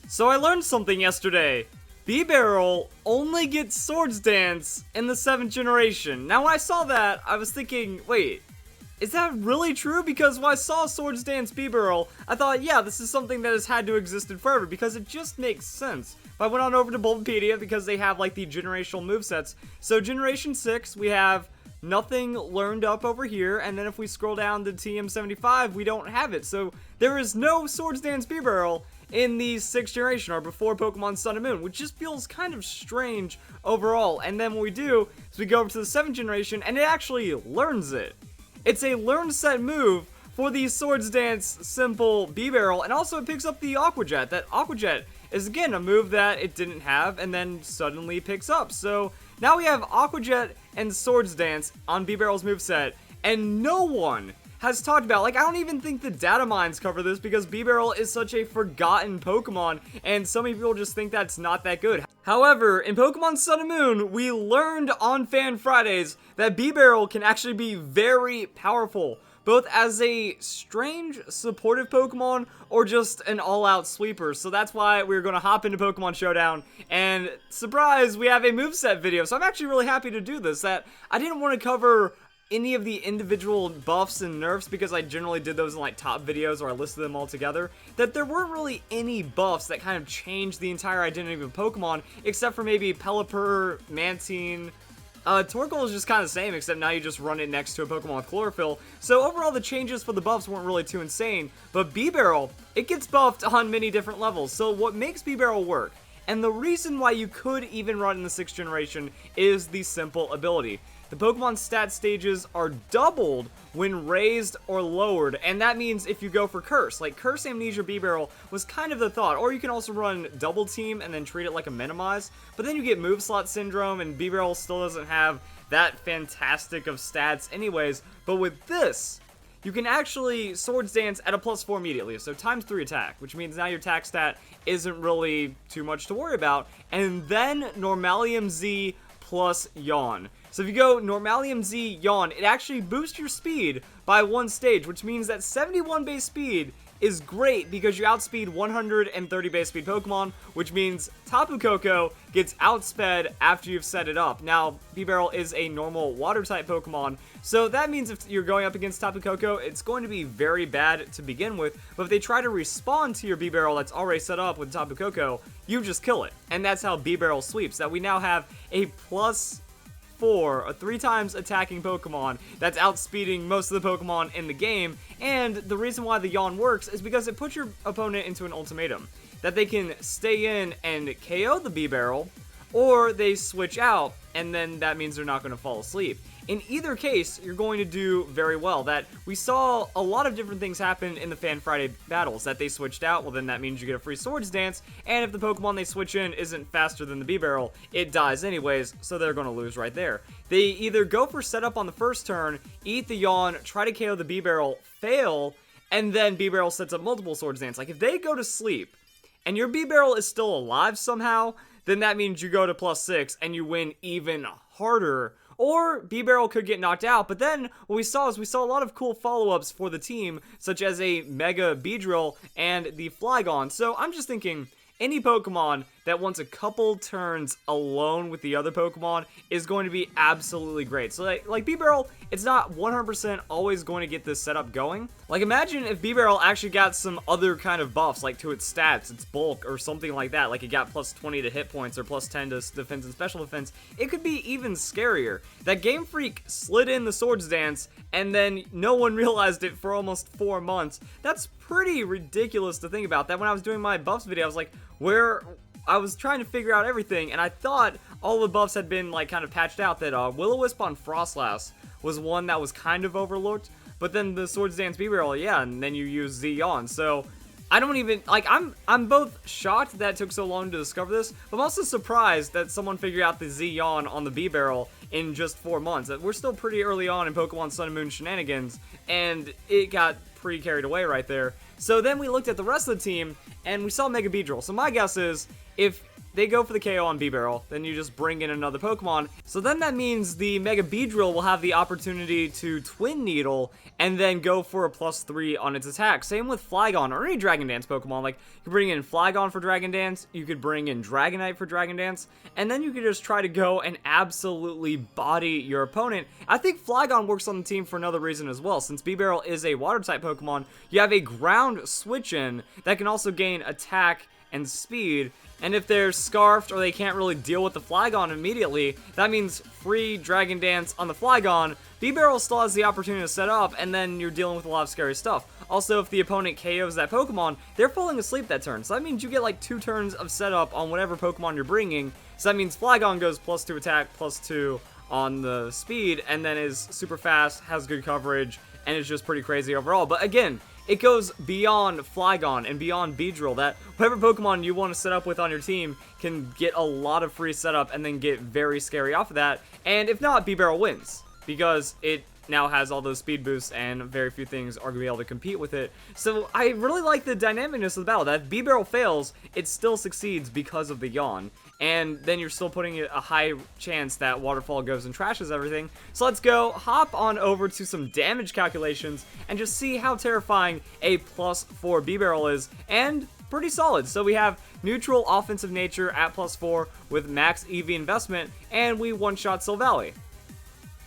So I learned something yesterday. Bibarel only gets Swords Dance in the 7th generation. Now when I saw that, I was thinking, wait, is that really true? Because when I saw Swords Dance Bibarel, I thought, yeah, this is something that has had to exist in forever, because it just makes sense. If I went on over to Bulbapedia, because they have like the generational movesets. So Generation 6, we have nothing learned up over here, and then if we scroll down to TM75, we don't have it. So there is no Swords Dance Bibarel in the 6th generation, or before Pokemon Sun and Moon, which just feels kind of strange overall. And then what we do is we go over to the 7th generation, and it actually learns it. It's a learn set move for the Swords Dance simple Bibarel, and also it picks up the Aqua Jet. That Aqua Jet is again a move that it didn't have, and then suddenly picks up. So now we have Aqua Jet and Swords Dance on Bibarel's moveset, and no one has talked about, like, I don't even think the data mines cover this, because Bibarel is such a forgotten Pokemon, and so many people just think that's not that good. However, in Pokemon Sun and Moon, we learned on Fan Fridays that Bibarel can actually be very powerful, both as a strange supportive Pokemon or just an all-out sweeper. So that's why we're going to hop into Pokemon Showdown, and surprise, we have a moveset video. So I'm actually really happy to do this. That I didn't want to cover any of the individual buffs and nerfs, because I generally did those in like top videos, or I listed them all together, that there weren't really any buffs that kind of changed the entire identity of Pokemon, except for maybe Pelipper, Mantine. Torkoal is just kind of the same, except now you just run it next to a Pokemon with Chlorophyll. So overall, the changes for the buffs weren't really too insane, but Bibarel, it gets buffed on many different levels. So what makes Bibarel work, and the reason why you could even run in the 6th generation, is the simple ability. The Pokemon stat stages are doubled when raised or lowered, and that means if you go for Curse, like Curse Amnesia Bibarel was kind of the thought, or you can also run Double Team and then treat it like a Minimize, but then you get Move Slot Syndrome, and Bibarel still doesn't have that fantastic of stats anyways. But with this, you can actually Swords Dance at a +4 immediately, so ×3 attack, which means now your attack stat isn't really too much to worry about, and then Normalium Z plus Yawn. So if you go Normalium Z Yawn, it actually boosts your speed by 1 stage, which means that 71 base speed is great because you outspeed 130 base speed Pokemon, which means Tapu Koko gets outsped after you've set it up. Now, Bibarel is a normal water-type Pokemon, so that means if you're going up against Tapu Koko, it's going to be very bad to begin with, but if they try to respond to your Bibarel that's already set up with Tapu Koko, you just kill it. And that's how Bibarel sweeps, that we now have a +4, a 3 times attacking Pokemon that's outspeeding most of the Pokemon in the game. And the reason why the Yawn works is because it puts your opponent into an ultimatum, that they can stay in and KO the Bibarel, or they switch out, and then that means they're not going to fall asleep. In either case, you're going to do very well. That we saw a lot of different things happen in the Fan Friday battles, that they switched out, well then that means you get a free Swords Dance, and if the Pokemon they switch in isn't faster than the Bibarel, it dies anyways, so they're going to lose right there. They either go for setup on the first turn, eat the Yawn, try to KO the Bibarel, fail, and then Bibarel sets up multiple Swords Dance. Like if they go to sleep, and your Bibarel is still alive somehow, then that means you go to +6 and you win even harder. Or Bibarel could get knocked out, but then what we saw is we saw a lot of cool follow-ups for the team, such as a Mega Beedrill and the Flygon. So I'm just thinking, any Pokemon that wants a couple turns alone with the other Pokemon is going to be absolutely great. So like Bibarel, it's not 100% always going to get this setup going. Like imagine if Bibarel actually got some other kind of buffs, like to its stats, its bulk, or something like that. Like it got +20 to hit points or +10 to defense and special defense. It could be even scarier. That Game Freak slid in the Swords Dance and then no one realized it for almost 4 months. That's pretty ridiculous to think about. That when I was doing my buffs video, I was like, I was trying to figure out everything, and I thought all the buffs had been like kind of patched out, that Will-O-Wisp on Frostlass was one that was kind of overlooked, but then the Swords Dance Bibarel, yeah, and then you use Z Yawn. So I don't even, like, I'm both shocked that it took so long to discover this, but I'm also surprised that someone figured out the Z Yawn on the Bibarel in just 4 months. We're still pretty early on in Pokemon Sun and Moon shenanigans, and it got pretty carried away right there. So then we looked at the rest of the team, and we saw Mega Beedrill. So my guess is, if they go for the KO on Bibarel. Then you just bring in another Pokemon. So then that means the Mega Beedrill will have the opportunity to Twin Needle and then go for a +3 on its attack. Same with Flygon or any Dragon Dance Pokemon. Like, you could bring in Flygon for Dragon Dance, you could bring in Dragonite for Dragon Dance, and then you could just try to go and absolutely body your opponent. I think Flygon works on the team for another reason as well. Since Bibarel is a Water-type Pokemon, you have a ground switch-in that can also gain attack and speed, and if they're scarfed or they can't really deal with the Flygon immediately, that means free Dragon Dance on the Flygon. Bibarel still has the opportunity to set up, and then you're dealing with a lot of scary stuff. Also, if the opponent KOs that Pokemon, they're falling asleep that turn, so that means you get like 2 turns of setup on whatever Pokemon you're bringing. So that means Flygon goes +2 attack, +2 on the speed, and then is super fast, has good coverage, and is just pretty crazy overall. But again, it goes beyond Flygon and beyond Beedrill, that whatever Pokemon you want to set up with on your team can get a lot of free setup and then get very scary off of that. And if not, Bibarel wins, because it now has all those speed boosts and very few things are going to be able to compete with it. So I really like the dynamicness of the battle, that if Bibarel fails, it still succeeds because of the Yawn. And then you're still putting a high chance that Waterfall goes and trashes everything. So let's go hop on over to some damage calculations and just see how terrifying a +4 Bibarel is, and pretty solid. So we have neutral offensive nature at +4 with max EV investment, and we one-shot Silvally.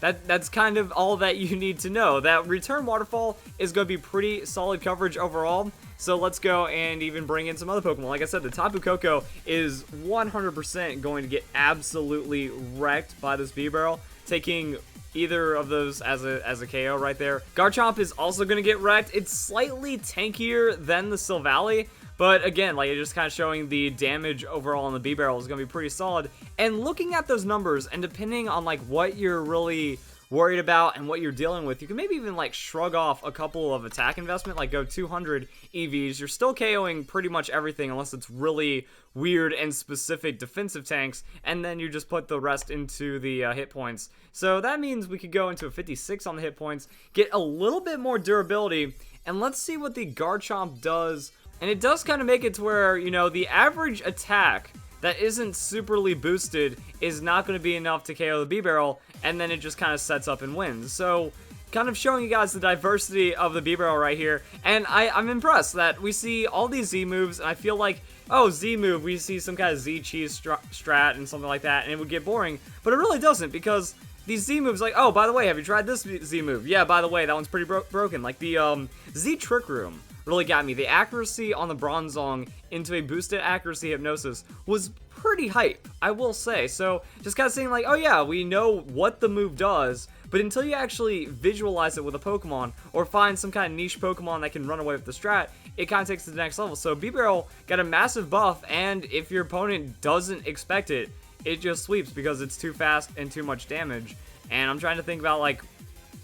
That's kind of all that you need to know. That return Waterfall is going to be pretty solid coverage overall. So let's go and even bring in some other Pokemon. Like I said, the Tapu Koko is 100% going to get absolutely wrecked by this Bibarel, taking either of those as a KO right there. Garchomp is also going to get wrecked. It's slightly tankier than the Silvally, but again, like, it's just kind of showing the damage overall on the Bibarel is going to be pretty solid. And looking at those numbers, and depending on like what you're really worried about and what you're dealing with, you can maybe even like shrug off a couple of attack investment, like go 200 EVs. You're still KOing pretty much everything unless it's really weird and specific defensive tanks, and then you just put the rest into the hit points. So that means we could go into a 56 on the hit points, get a little bit more durability, and let's see what the Garchomp does. And it does kind of make it to where, you know, the average attack that isn't superly boosted is not going to be enough to KO the Bibarel, and then it just kind of sets up and wins. So, kind of showing you guys the diversity of the Bibarel right here, and I'm impressed that we see all these Z moves, and I feel like, oh, Z move, we see some kind of Z cheese strat and something like that, and it would get boring, but it really doesn't, because these Z moves, like, oh, by the way, have you tried this Z move? Yeah, by the way, that one's pretty broken. Like, the Z Trick Room really got me. The accuracy on the Bronzong into a boosted accuracy hypnosis was pretty hype, I will say. So just kind of saying like, oh yeah, we know what the move does, but until you actually visualize it with a Pokemon or find some kind of niche Pokemon that can run away with the strat, it kind of takes it to the next level. So Bibarel got a massive buff, and if your opponent doesn't expect it, it just sweeps because it's too fast and too much damage. And I'm trying to think about like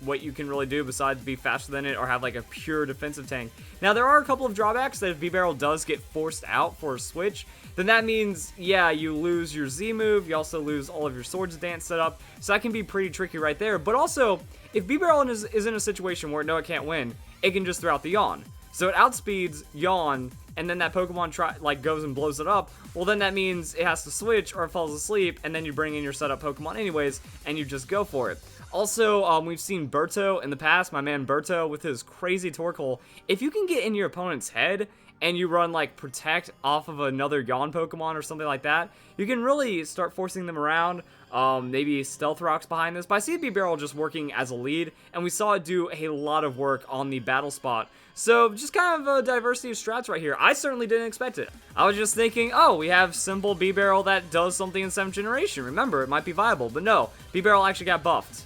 what you can really do besides be faster than it or have like a pure defensive tank. Now there are a couple of drawbacks that if Bibarel does get forced out for a switch, then that means, yeah, you lose your Z move, you also lose all of your Swords Dance setup, so that can be pretty tricky right there. But also, if Bibarel is in a situation where no, it can't win, it can just throw out the Yawn. So it outspeeds Yawn, and then that Pokemon goes and blows it up. Well, then that means it has to switch or it falls asleep, and then you bring in your setup Pokemon anyways, and you just go for it. Also, we've seen Berto in the past, my man Berto, with his crazy Torkoal. If you can get in your opponent's head and you run like Protect off of another Yawn Pokemon or something like that, you can really start forcing them around. Maybe Stealth Rocks behind this, but I see Bibarel just working as a lead, and we saw it do a lot of work on the battle spot. So just kind of a diversity of strats right here. I certainly didn't expect it. I was just thinking, oh, we have simple Bibarel that does something in 7th generation. Remember, it might be viable, but no, Bibarel actually got buffed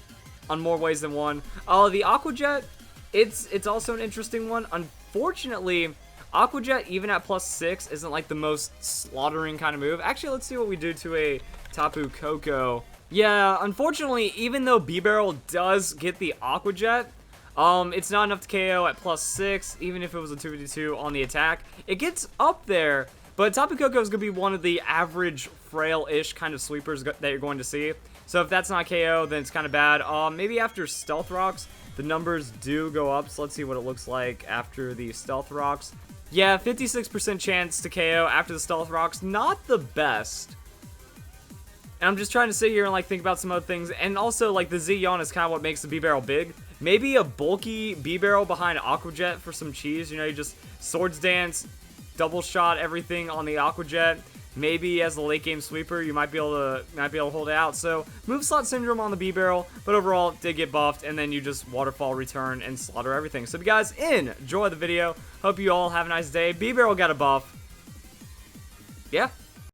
on more ways than one. The Aqua Jet, it's also an interesting one. Unfortunately, Aqua Jet, even at +6, isn't like the most slaughtering kind of move. Actually, let's see what we do to a Tapu Koko. Yeah, unfortunately, even though Bibarel does get the Aqua Jet, it's not enough to KO at +6, even if it was a 2v2 on the attack. It gets up there, but Tapu Koko is going to be one of the average frail-ish kind of sweepers that you're going to see. So if that's not KO, then it's kind of bad. Maybe after Stealth Rocks, the numbers do go up. So let's see what it looks like after the Stealth Rocks. Yeah, 56% chance to KO after the Stealth Rock's not the best. And I'm just trying to sit here and like think about some other things. And also like the Z Yawn is kind of what makes the Bibarel big. Maybe a bulky Bibarel behind Aqua Jet for some cheese. You know, you just Swords Dance, double shot everything on the Aqua Jet. Maybe as the late game sweeper, you might be able to hold it out. So move slot syndrome on the Bibarel, but overall it did get buffed, and then you just waterfall return and slaughter everything. So if you guys enjoy the video, hope you all have a nice day. Bibarel got a buff. Yeah.